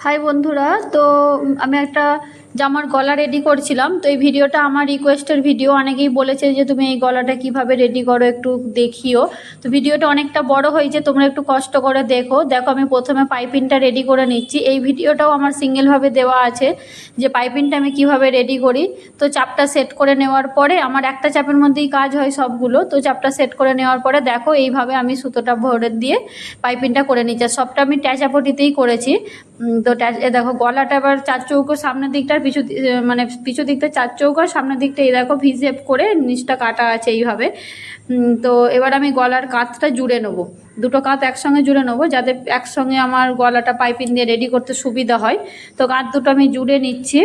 High বন্ধুরা, তো আমি একটা জামার গলা রেডি করছিলাম। তো এই ভিডিওটা আমার রিকোয়েস্টের ভিডিও। অনেকেই বলেছে যে তুমি এই গলাটা কিভাবে রেডি করো একটু দেখিও। তো ভিডিওটা অনেকটা বড় হয়েছে, তোমরা একটু কষ্ট করে দেখো। দেখো আমি প্রথমে পাইপিংটা রেডি করে নিচ্ছি। এই ভিডিওটাও আমার সিঙ্গেলভাবে দেওয়া আছে যে পাইপিংটা আমি কিভাবে রেডি করি। তো চাপটা সেট করে নেওয়ার পরে আমার একটা চাপের মধ্যেই কাজ হয় সবগুলো। তো চাপটা সেট করে নেওয়ার পরে দেখো এইভাবে আমি সুতোটা ভরে দিয়ে পাইপিংটা করে নিচ্ছি। আর সবটা আমি ট্যাচাপটিতেই করেছি। তো দেখো গলাটা এবার চার চৌকো সামনের দিকটার মানে পিছু দিকটা চার চৌকো, সামনের দিকটা এই দেখো ভি শেপ করে নিচটা কাটা আছে এইভাবে। তো এবার আমি গলার কাঁধটা জুড়ে নেবো, দুটো কাঁধ একসঙ্গে জুড়ে নেবো যাতে একসঙ্গে আমার গলাটা পাইপিং দিয়ে রেডি করতে সুবিধা হয়। তো কাঁধ দুটো আমি জুড়ে নিচ্ছি।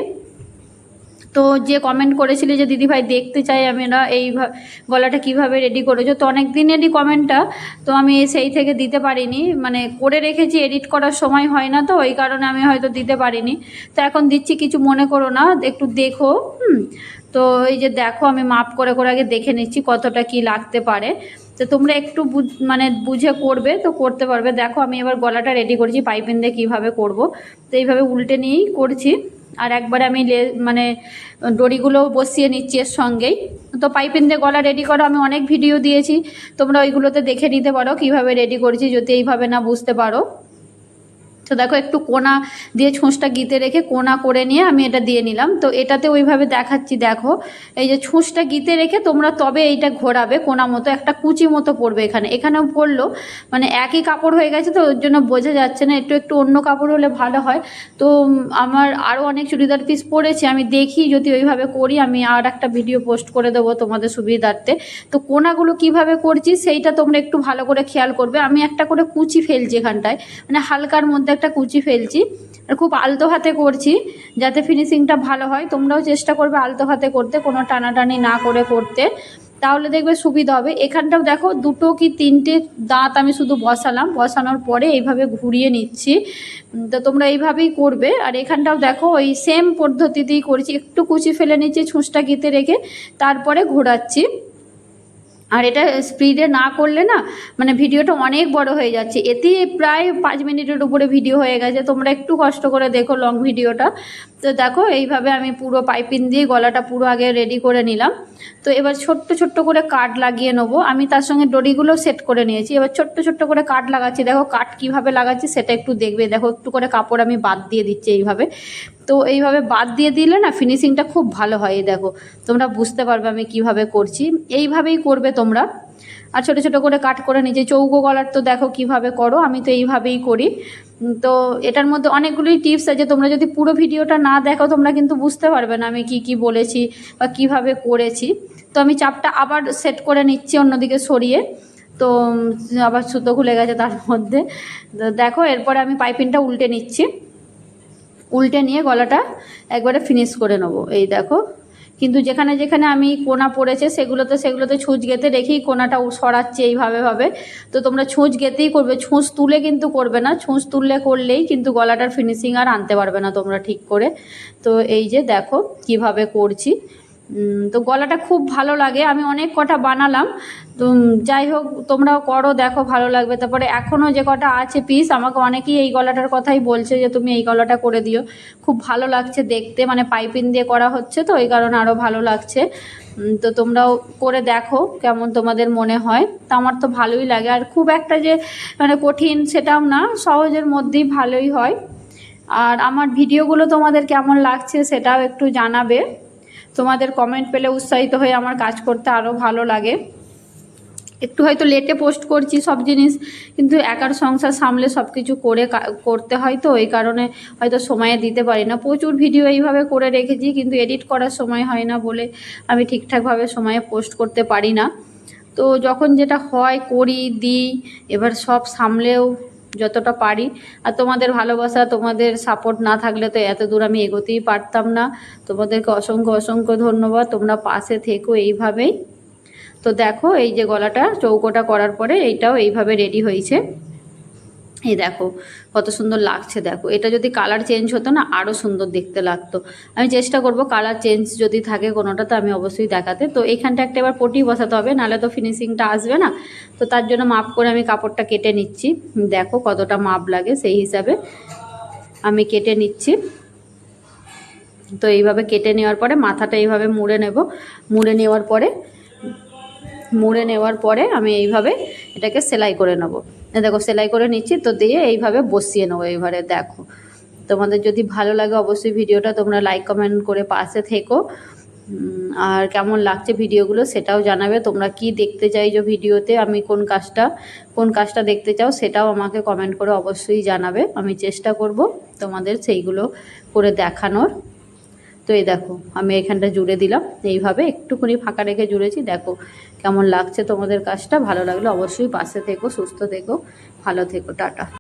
তো যে কমেন্ট করেছিলে যে দিদিভাই দেখতে চাই আমরা এই গলাটা কিভাবে রেডি করেছো, তো অনেক দিনেরই কমেন্টটা। তো আমি সেই থেকে দিতে পারিনি, মানে করে রেখেছি, এডিট করার সময় হয় না, তো ওই কারণে আমি হয়তো দিতে পারিনি। তো এখন দিচ্ছি, কিছু মনে করো না, একটু দেখো। তো এই যে দেখো আমি মাপ করে করে আগে দেখে নিচ্ছি কতটা কি লাগতে পারে। তো তোমরা একটু মানে বুঝে করবে তো করতে পারবে। দেখো আমি এবার গলাটা রেডি করেছি পাইপিং দিয়ে কীভাবে করব। তো এইভাবে উল্টে নিয়েই করছি। আর একবারে আমি মানে দড়িগুলো বসিয়ে নিচ্ছি এর সঙ্গেই। তো পাইপিং দিয়ে গলা রেডি করা আমি অনেক ভিডিও দিয়েছি, তোমরা ওইগুলোতে দেখে নিতে পারো কীভাবে রেডি করেছি যদি এইভাবে না বুঝতে পারো। তো দেখো একটু কোনা দিয়ে ছুঁচটা গিতে রেখে কোনা করে নিয়ে আমি এটা দিয়ে নিলাম। তো এটাতে ওইভাবে দেখাচ্ছি, দেখো এই যে ছুঁচটা গিতে রেখে তোমরা তবে এইটা ঘোরাবে কোনা মতো, একটা কুচি মতো পড়বে এখানেও পড়লো, মানে একই কাপড় হয়ে গেছে তো ওর জন্য বোঝা যাচ্ছে না, একটু একটু অন্য কাপড় হলে ভালো হয়। তো আমার আরও অনেক চুড়িদার পিস পরেছে, আমি দেখি যদি ওইভাবে করি আমি আর একটা ভিডিও পোস্ট করে দেবো তোমাদের সুবিধার্থে। তো কোনাগুলো কিভাবে করছি সেইটা তোমরা একটু ভালো করে খেয়াল করবে। আমি একটা করে কুচি ফেলছি এখানটায়, মানে হালকার মধ্যে একটা কুচি ফেলছি, আর খুব আলতো হাতে করছি যাতে ফিনিশিংটা ভালো হয়। তোমরাও চেষ্টা করবে আলতো হাতে করতে, কোনো টানাটানি না করে করতে, তাহলে দেখবে সুবিধা হবে। এখানটাও দেখো দুটো কি তিনটে দাঁত আমি শুধু বসানোর পরে এইভাবে ঘুরিয়ে নিচ্ছি। তো তোমরা এইভাবেই করবে। আর এখানটাও দেখো ওই সেম পদ্ধতিতেই করছি, একটু কুচি ফেলে নিচ্ছি ছুঁচটা গিতে রেখে, তারপরে ঘোরাচ্ছি। আর এটা স্পিডে না করলে না মানে ভিডিওটা অনেক বড় হয়ে যাচ্ছে, এতেই প্রায় 5 মিনিটের উপরে ভিডিও হয়ে গেছে। তোমরা একটু কষ্ট করে দেখো লং ভিডিওটা। তো দেখো এইভাবে আমি পুরো পাইপিং দিয়ে গলাটা পুরো আগে রেডি করে নিলাম। তো এবার ছোট্ট ছোট্ট করে কাট লাগিয়ে নেবো। আমি তার সঙ্গে দড়িগুলো সেট করে নিয়েছি, এবার ছোট্ট ছোট্ট করে কাট লাগাচ্ছি। দেখো কাট কিভাবে লাগাচ্ছি সেটা একটু দেখবে। দেখো একটু করে কাপড় আমি বাদ দিয়ে দিচ্ছি এইভাবে। তো এইভাবে বাদ দিয়ে দিলে না ফিনিশিংটা খুব ভালো হয়। এই দেখো তোমরা বুঝতে পারবে আমি কিভাবে করছি, এইভাবেই করবে তোমরা। আর ছোটো ছোটো করে কাট করে নিচে চৌকো গলার তো দেখো কিভাবে করো, আমি তো এইভাবেই করি। তো এটার মধ্যে অনেকগুলোই টিপস আছে, তোমরা যদি পুরো ভিডিওটা না দেখো তোমরা কিন্তু বুঝতে পারবে না আমি কি কি বলেছি বা কিভাবে করেছি। তো আমি চাপটা আবার সেট করে নিচ্ছি অন্যদিকে সরিয়ে। তো আবার সুতো খুলে গেছে তার মধ্যে। তো দেখো এরপরে আমি পাইপিংটা উল্টে নিচ্ছি, উল্টে নিয়ে গলাটা একবারে ফিনিশ করে নেবো। এই দেখো, কিন্তু যেখানে যেখানে আমি কোনা পড়েছে সেগুলোতে ছুঁচ গেঁথে রেখেই কোনাটা সরাচ্ছি এইভাবে। তো তোমরা ছুঁচ গেঁথেই করবে, ছুঁচ তুলে কিন্তু করবে না, ছুঁচ তুললে করলেই কিন্তু গলাটার ফিনিশিং আর আনতে পারবে না তোমরা ঠিক করে। তো এই যে দেখো কিভাবে করছি। তো গলাটা খুব ভালো লাগে, আমি অনেক কটা বানালাম। তো যাই হোক তোমরাও করো, দেখো ভালো লাগবে। তারপরে এখনও যে কটা আছে পিস, আমাকে অনেকেই এই গলাটার কথাই বলছে যে তুমি এই গলাটা করে দিও, খুব ভালো লাগছে দেখতে, মানে পাইপিং দিয়ে করা হচ্ছে তো এই কারণে আরও ভালো লাগছে। তো তোমরাও করে দেখো কেমন তোমাদের মনে হয়। তো আমার তো ভালোই লাগে, আর খুব একটা যে মানে কঠিন সেটাও না, সহজের মধ্যেই ভালোই হয়। আর আমার ভিডিওগুলো তোমাদের কেমন লাগছে সেটাও একটু জানাবে, তোমাদের কমেন্ট পেলে উৎসাহিত হয়ে আমার কাজ করতে আরও ভালো লাগে। একটু হয়তো লেটে পোস্ট করছি সব জিনিস, কিন্তু একার সংসার সামলে সব কিছু করতে হয়, তো এই কারণে হয়তো সময়ে দিতে পারি না। প্রচুর ভিডিও এইভাবে করে রেখেছি কিন্তু এডিট করার সময় হয় না বলে আমি ঠিকঠাকভাবে সময়ে পোস্ট করতে পারি না। তো যখন যেটা হয় করি দিই, এবার সব সামলেও যতটা পারি। আর তোমাদের ভালোবাসা তোমাদের সাপোর্ট না থাকলে তো এত দূর আমি এগোতেই পারতাম না। তোমাদেরকে অসংখ্য অসংখ্য ধন্যবাদ, তোমরা পাশে থেকো এইভাবেই। তো দেখো এই যে গলাটা চৌকোটা করার পরে এইটাও এইভাবে রেডি হয়েছে। এই দেখো কত সুন্দর লাগছে। দেখো এটা যদি কালার চেঞ্জ হতো না আরও সুন্দর দেখতে লাগতো। আমি চেষ্টা করব কালার চেঞ্জ যদি থাকে কোনোটা তো আমি অবশ্যই দেখাতে। তো এইখানটা একটা এবার পটি বসাতে হবে, নাহলে তো ফিনিশিংটা আসবে না। তো তার জন্য মাপ করে আমি কাপড়টা কেটে নিচ্ছি, দেখো কতটা মাপ লাগে সেই হিসাবে। আমি কেটে নিচ্ছি। তো এইভাবে কেটে নেওয়ার পরে মাথাটা এইভাবে মুড়ে নেব। মুড়ে নেওয়ার পরে আমি এইভাবে এটাকে সেলাই করে নেব। দেখো সেলাই করে নিচ্ছি, তো দিয়ে এইভাবে বসিয়ে নেবো। এইবারে দেখো, তোমাদের যদি ভালো লাগে অবশ্যই ভিডিওটা তোমরা লাইক কমেন্ট করে পাশে থেকো। আর কেমন লাগছে ভিডিওগুলো সেটাও জানাবে। তোমরা কি দেখতে চাইছো ভিডিওতে, আমি কোন কাজটা দেখতে চাও সেটাও আমাকে কমেন্ট করে অবশ্যই জানাবে। আমি চেষ্টা করব তোমাদের সেইগুলো করে দেখানোর। তো এই দেখো আমি এখানটা জুড়ে দিলাম, এইভাবে একটুখানি ফাঁকা রেখে জুড়েছি। দেখো কেমন লাগছে তোমাদের কাজটা। ভালো লাগলে অবশ্যই পাশে থেকো, সুস্থ থেকো, ভালো থেকো, টাটা।